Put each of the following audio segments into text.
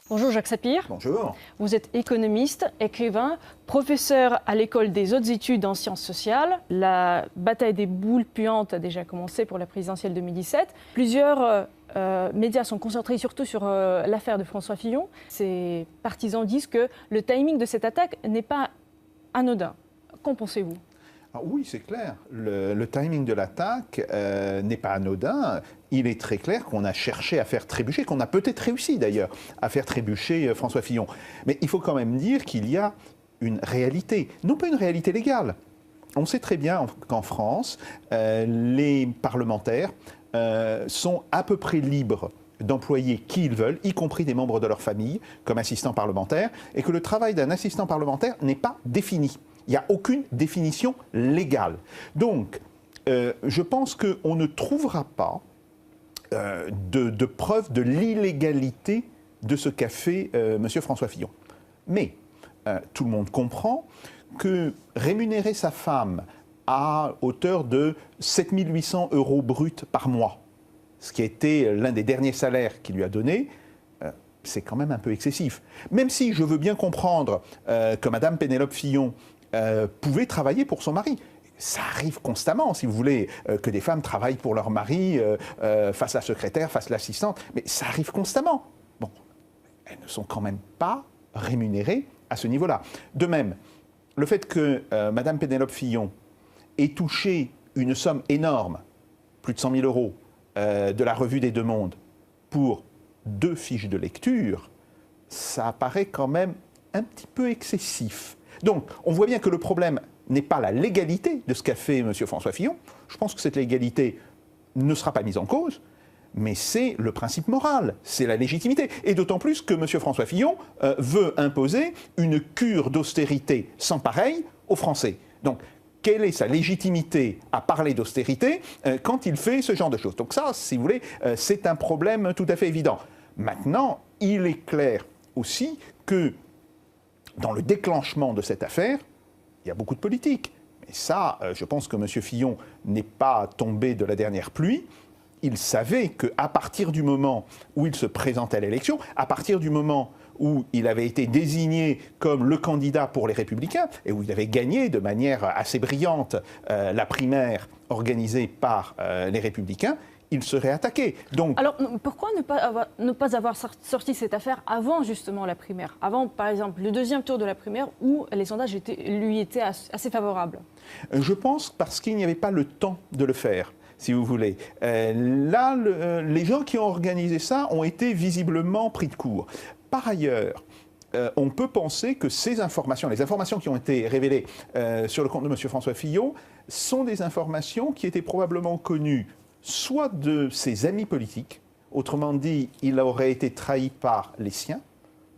Bonjour Jacques Sapir. Bonjour. Vous êtes économiste, écrivain, professeur à l'école des hautes études en sciences sociales. La bataille des boules puantes a déjà commencé pour la présidentielle 2017. Plusieurs médias sont concentrés surtout sur l'affaire de François Fillon. Ses partisans disent que le timing de cette attaque n'est pas anodin. Qu'en pensez-vous ? Oui, c'est clair. Le timing de l'attaque n'est pas anodin. Il est très clair qu'on a cherché à faire trébucher, qu'on a peut-être réussi d'ailleurs à faire trébucher François Fillon. Mais il faut quand même dire qu'il y a une réalité, non pas une réalité légale. On sait très bien qu'en France, les parlementaires sont à peu près libres d'employer qui ils veulent, y compris des membres de leur famille, comme assistants parlementaires, et que le travail d'un assistant parlementaire n'est pas défini. Il n'y a aucune définition légale. Donc, je pense qu'on ne trouvera pas de preuve de l'illégalité de ce qu'a fait M. François Fillon. Mais tout le monde comprend que rémunérer sa femme à hauteur de 7 800 € bruts par mois, ce qui a été l'un des derniers salaires qu'il lui a donné, c'est quand même un peu excessif. Même si je veux bien comprendre que Mme Pénélope Fillon pouvait travailler pour son mari. Ça arrive constamment, si vous voulez, que des femmes travaillent pour leur mari, fassent la secrétaire, fassent l'assistante, mais ça arrive constamment. Bon, elles ne sont quand même pas rémunérées à ce niveau-là. De même, le fait que Mme Pénélope Fillon ait touché une somme énorme, plus de 100 000 € de la Revue des Deux Mondes, pour 2 fiches de lecture, ça apparaît quand même un petit peu excessif. Donc, on voit bien que le problème n'est pas la légalité de ce qu'a fait M. François Fillon. Je pense que cette légalité ne sera pas mise en cause, mais c'est le principe moral, c'est la légitimité. Et d'autant plus que M. François Fillon veut imposer une cure d'austérité sans pareil aux Français. Donc, quelle est sa légitimité à parler d'austérité quand il fait ce genre de choses? Donc ça, si vous voulez, c'est un problème tout à fait évident. Maintenant, il est clair aussi que dans le déclenchement de cette affaire, il y a beaucoup de politique. Mais ça, je pense que M. Fillon n'est pas tombé de la dernière pluie. Il savait qu'à partir du moment où il se présentait à l'élection, à partir du moment où il avait été désigné comme le candidat pour les Républicains, et où il avait gagné de manière assez brillante la primaire organisée par les Républicains, il serait attaqué. Donc, alors, pourquoi ne pas avoir sorti cette affaire avant justement la primaire? Avant, par exemple, le deuxième tour de la primaire où les sondages lui étaient assez favorables? Je pense parce qu'il n'y avait pas le temps de le faire, si vous voulez. Là, les gens qui ont organisé ça ont été visiblement pris de court. Par ailleurs, on peut penser que ces informations, les informations qui ont été révélées sur le compte de M. François Fillon, sont des informations qui étaient probablement connues soit de ses amis politiques, autrement dit, il aurait été trahi par les siens,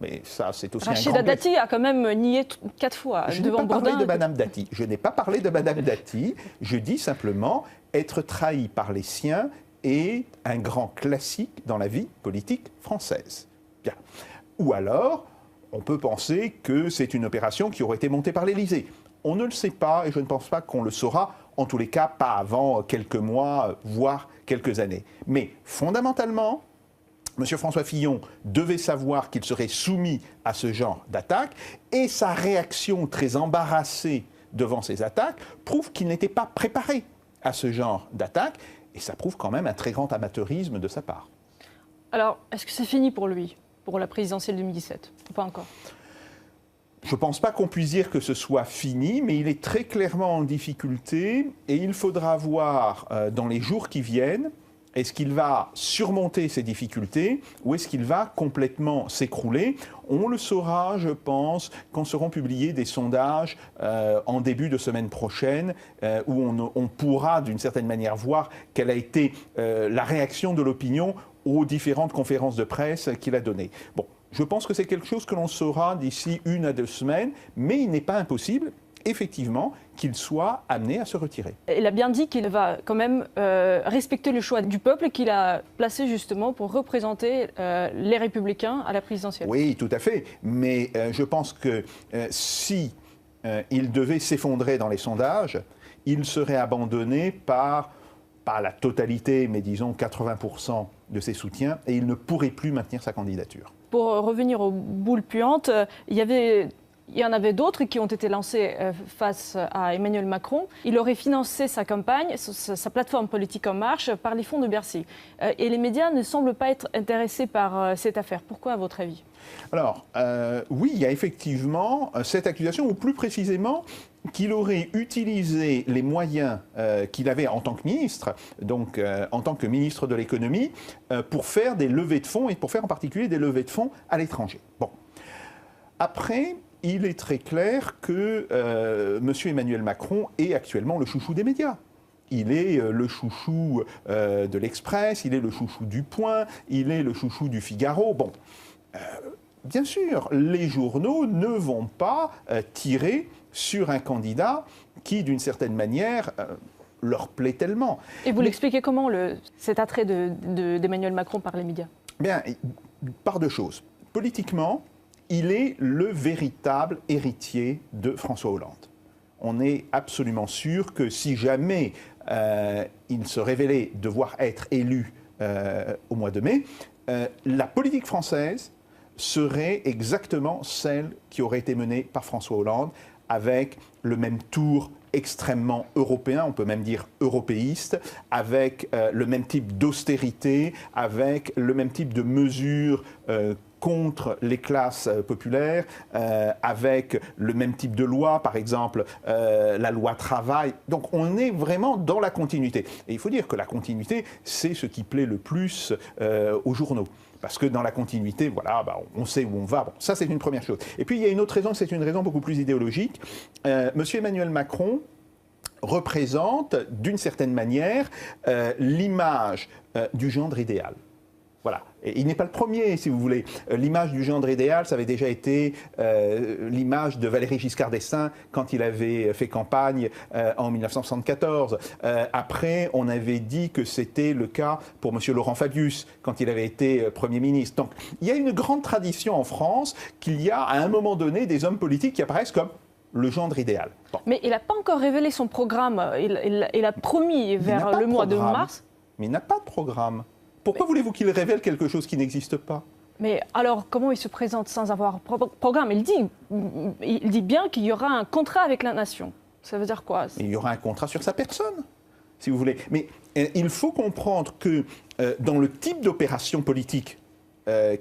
mais ça, c'est aussi Rachida Dati a quand même nié 4 fois devant Bourdin. Je n'ai pas parlé de Mme Dati. Je n'ai pas parlé de Mme Dati. Je dis simplement être trahi par les siens est un grand classique dans la vie politique française. Bien. Ou alors, on peut penser que c'est une opération qui aurait été montée par l'Élysée. On ne le sait pas et je ne pense pas qu'on le saura, en tous les cas, pas avant quelques mois, voire quelques années. Mais fondamentalement, M. François Fillon devait savoir qu'il serait soumis à ce genre d'attaque et sa réaction très embarrassée devant ces attaques prouve qu'il n'était pas préparé à ce genre d'attaque et ça prouve quand même un très grand amateurisme de sa part. Alors, est-ce que c'est fini pour lui, pour la présidentielle 2017 ou pas encore ? Je ne pense pas qu'on puisse dire que ce soit fini, mais il est très clairement en difficulté et il faudra voir dans les jours qui viennent, est-ce qu'il va surmonter ces difficultés ou est-ce qu'il va complètement s'écrouler? On le saura, je pense, quand seront publiés des sondages en début de semaine prochaine où on pourra d'une certaine manière voir quelle a été la réaction de l'opinion aux différentes conférences de presse qu'il a données. Bon. Je pense que c'est quelque chose que l'on saura d'ici 1 à 2 semaines, mais il n'est pas impossible, effectivement, qu'il soit amené à se retirer. Il a bien dit qu'il va quand même respecter le choix du peuple qu'il a placé justement pour représenter les Républicains à la présidentielle. Oui, tout à fait. Mais je pense que si il devait s'effondrer dans les sondages, il serait abandonné par, pas la totalité, mais disons 80% de ses soutiens, et il ne pourrait plus maintenir sa candidature. pour revenir aux boules puantes, il y en avait d'autres qui ont été lancés face à Emmanuel Macron. Il aurait financé sa campagne, sa plateforme politique En Marche, par les fonds de Bercy. Et les médias ne semblent pas être intéressés par cette affaire. Pourquoi, à votre avis ? Alors, oui, il y a effectivement cette accusation, ou plus précisément, qu'il aurait utilisé les moyens qu'il avait en tant que ministre, donc en tant que ministre de l'économie, pour faire des levées de fonds, et pour faire en particulier des levées de fonds à l'étranger. Bon. Après, il est très clair que M. Emmanuel Macron est actuellement le chouchou des médias. Il est le chouchou de l'Express, il est le chouchou du Point, il est le chouchou du Figaro. Bon, bien sûr, les journaux ne vont pas tirer sur un candidat qui, d'une certaine manière, leur plaît tellement. Et vous l'expliquez comment, cet attrait d'Emmanuel Macron par les médias ? Bien, par deux choses. Politiquement, il est le véritable héritier de François Hollande. On est absolument sûr que si jamais il se révélait devoir être élu au mois de mai, la politique française serait exactement celle qui aurait été menée par François Hollande, avec le même tour extrêmement européen, on peut même dire européiste, avec le même type d'austérité, avec le même type de mesures contre les classes populaires, avec le même type de loi, par exemple la loi travail. Donc on est vraiment dans la continuité. Et il faut dire que la continuité, c'est ce qui plaît le plus aux journaux. Parce que dans la continuité, voilà, on sait où on va. Bon, ça, c'est une première chose. Et puis, il y a une autre raison, c'est une raison beaucoup plus idéologique. Monsieur Emmanuel Macron représente, d'une certaine manière, l'image du gendre idéal. Voilà. Et il n'est pas le premier, si vous voulez. L'image du gendre idéal, ça avait déjà été l'image de Valéry Giscard d'Estaing quand il avait fait campagne en 1974. Après, on avait dit que c'était le cas pour M. Laurent Fabius quand il avait été Premier ministre. Donc, il y a une grande tradition en France qu'il y a à un moment donné des hommes politiques qui apparaissent comme le gendre idéal. Bon. Mais il n'a pas encore révélé son programme. Il a promis vers le mois de mars. Mais il n'a pas de programme. Pourquoi voulez-vous qu'il révèle quelque chose qui n'existe pas ? Mais alors, comment il se présente sans avoir programme ? Il dit bien qu'il y aura un contrat avec la nation. Ça veut dire quoi ? Il y aura un contrat sur sa personne, si vous voulez. Mais il faut comprendre que dans le type d'opération politique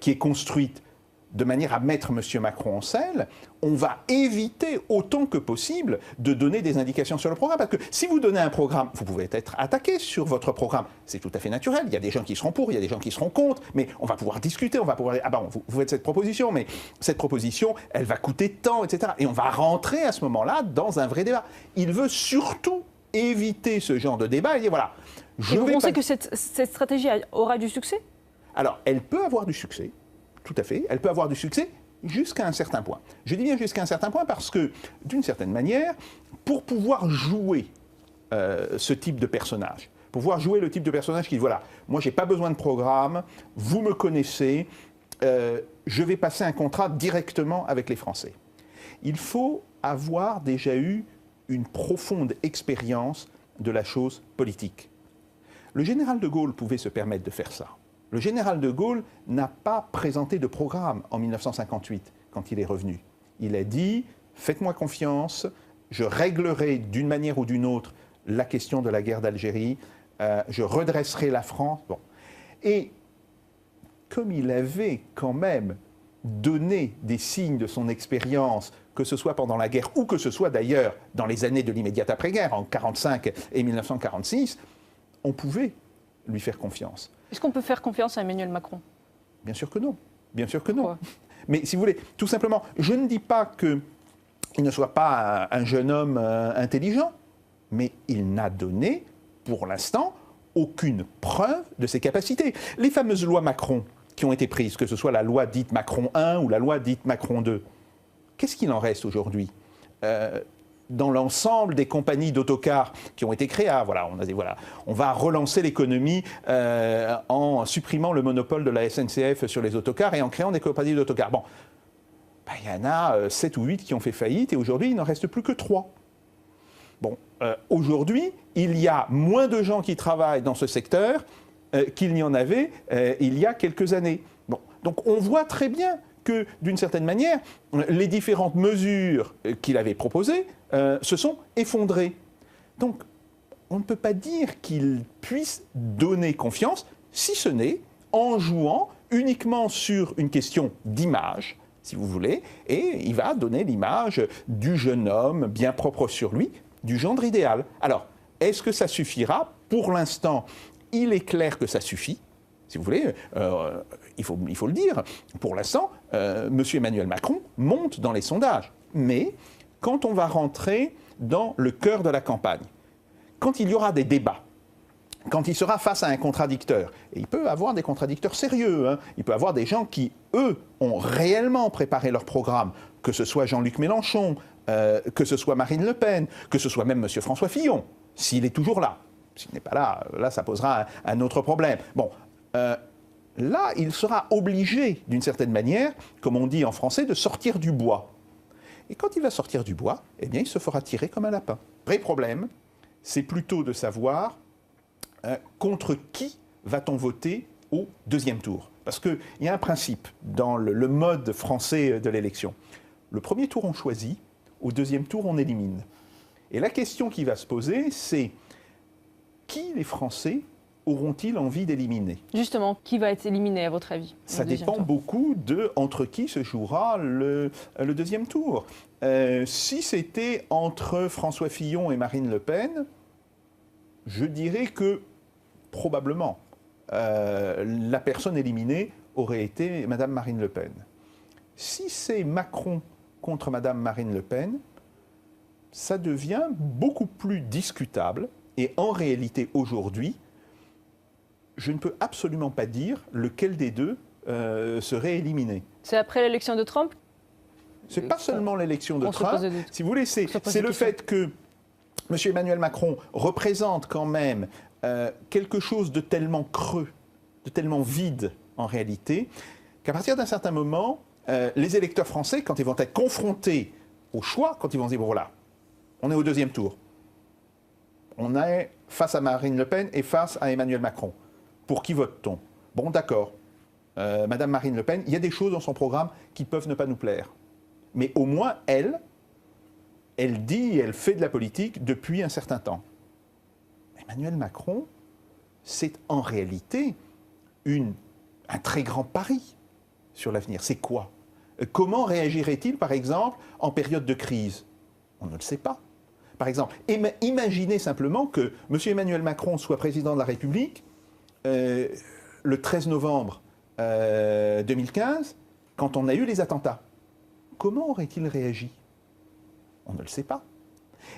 qui est construite de manière à mettre M. Macron en selle, on va éviter autant que possible de donner des indications sur le programme. Parce que si vous donnez un programme, vous pouvez être attaqué sur votre programme. C'est tout à fait naturel. Il y a des gens qui seront pour, il y a des gens qui seront contre. Mais on va pouvoir discuter, on va pouvoir dire, ah ben, vous faites cette proposition, mais cette proposition, elle va coûter tant, etc. Et on va rentrer à ce moment-là dans un vrai débat. Il veut surtout éviter ce genre de débat et dire, voilà. Et vous pensez que cette stratégie aura du succès ? Alors, elle peut avoir du succès. Tout à fait. Elle peut avoir du succès jusqu'à un certain point. Je dis bien jusqu'à un certain point parce que, d'une certaine manière, pour pouvoir jouer ce type de personnage, pour pouvoir jouer le type de personnage qui dit, voilà, moi, je n'ai pas besoin de programme, vous me connaissez, je vais passer un contrat directement avec les Français. Il faut avoir déjà eu une profonde expérience de la chose politique. Le général de Gaulle pouvait se permettre de faire ça. Le général de Gaulle n'a pas présenté de programme en 1958, quand il est revenu. Il a dit « Faites-moi confiance, je réglerai d'une manière ou d'une autre la question de la guerre d'Algérie, je redresserai la France. » Bon. Et comme il avait quand même donné des signes de son expérience, que ce soit pendant la guerre ou que ce soit d'ailleurs dans les années de l'immédiate après-guerre, en 1945 et 1946, on pouvait lui faire confiance. Est-ce qu'on peut faire confiance à Emmanuel Macron ? Bien sûr que non. Bien sûr que non. Pourquoi ? Mais si vous voulez, tout simplement, je ne dis pas qu'il ne soit pas un jeune homme intelligent, mais il n'a donné, pour l'instant, aucune preuve de ses capacités. Les fameuses lois Macron qui ont été prises, que ce soit la loi dite Macron 1 ou la loi dite Macron 2, qu'est-ce qu'il en reste aujourd'hui ? Dans l'ensemble des compagnies d'autocars qui ont été créées, voilà, on a dit, voilà, on va relancer l'économie en supprimant le monopole de la SNCF sur les autocars et en créant des compagnies d'autocars. Bon, il y en a 7 ou 8 qui ont fait faillite et aujourd'hui, il n'en reste plus que 3. Bon, aujourd'hui, il y a moins de gens qui travaillent dans ce secteur qu'il n'y en avait il y a quelques années. Bon, Donc on voit très bien que, d'une certaine manière, les différentes mesures qu'il avait proposées se sont effondrées. Donc on ne peut pas dire qu'il puisse donner confiance, si ce n'est en jouant uniquement sur une question d'image, si vous voulez, et il va donner l'image du jeune homme bien propre sur lui, du gendre idéal. Alors, est-ce que ça suffira? Pour l'instant, il est clair que ça suffit. Si vous voulez, il faut le dire, pour l'instant, M. Emmanuel Macron monte dans les sondages. Mais quand on va rentrer dans le cœur de la campagne, quand il y aura des débats, quand il sera face à un contradicteur, et il peut avoir des contradicteurs sérieux, hein, il peut avoir des gens qui, eux, ont réellement préparé leur programme, que ce soit Jean-Luc Mélenchon, que ce soit Marine Le Pen, que ce soit même M. François Fillon, s'il est toujours là. S'il n'est pas là, là, ça posera un autre problème. Bon, là, il sera obligé, d'une certaine manière, comme on dit en français, de sortir du bois. Et quand il va sortir du bois, eh bien, il se fera tirer comme un lapin. Vrai problème, c'est plutôt de savoir contre qui va-t-on voter au deuxième tour. Parce qu'il y a un principe dans le mode français de l'élection. Le premier tour, on choisit, au deuxième tour, on élimine. Et la question qui va se poser, c'est qui les Français auront-ils envie d'éliminer? Justement, qui va être éliminé à votre avis? Ça dépend beaucoup de entre qui se jouera le deuxième tour. Si c'était entre François Fillon et Marine Le Pen, je dirais que probablement la personne éliminée aurait été Madame Marine Le Pen. Si c'est Macron contre Madame Marine Le Pen, ça devient beaucoup plus discutable. Et en réalité, aujourd'hui, je ne peux absolument pas dire lequel des deux serait éliminé. C'est après l'élection de Trump? Ce n'est pas seulement l'élection de Trump. Si vous voulez, c'est le fait que M. Emmanuel Macron représente quand même quelque chose de tellement creux, de tellement vide en réalité, qu'à partir d'un certain moment, les électeurs français, quand ils vont être confrontés au choix, quand ils vont se dire, bon voilà, on est au deuxième tour, on est face à Marine Le Pen et face à Emmanuel Macron. Pour qui vote-t-on? Bon, d'accord. Madame Marine Le Pen, il y a des choses dans son programme qui peuvent ne pas nous plaire. Mais au moins, elle dit, elle fait de la politique depuis un certain temps. Emmanuel Macron, c'est en réalité un très grand pari sur l'avenir. C'est quoi? Comment réagirait-il, par exemple, en période de crise? On ne le sait pas. Par exemple, imaginez simplement que M. Emmanuel Macron soit président de la République le 13 novembre 2015, quand on a eu les attentats. Comment aurait-il réagi? On ne le sait pas.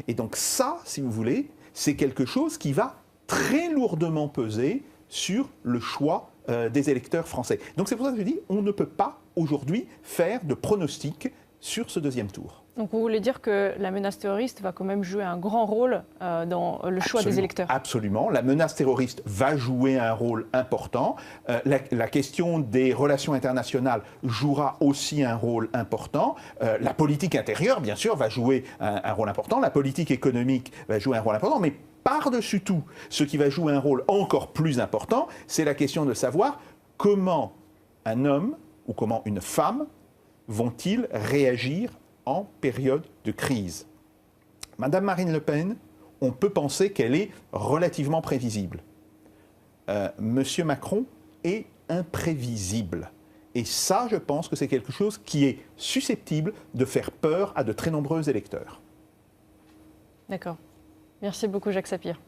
Et donc ça, si vous voulez, c'est quelque chose qui va très lourdement peser sur le choix des électeurs français. Donc c'est pour ça que je dis, on ne peut pas aujourd'hui faire de pronostic sur ce deuxième tour. Donc vous voulez dire que la menace terroriste va quand même jouer un grand rôle dans le choix des électeurs? Absolument. La menace terroriste va jouer un rôle important. La question des relations internationales jouera aussi un rôle important. La politique intérieure, bien sûr, va jouer un rôle important. La politique économique va jouer un rôle important. Mais par-dessus tout, ce qui va jouer un rôle encore plus important, c'est la question de savoir comment un homme ou comment une femme vont-ils réagir en période de crise. Madame Marine Le Pen, on peut penser qu'elle est relativement prévisible. Monsieur Macron est imprévisible. Et ça, je pense que c'est quelque chose qui est susceptible de faire peur à de très nombreux électeurs. D'accord. Merci beaucoup, Jacques Sapir.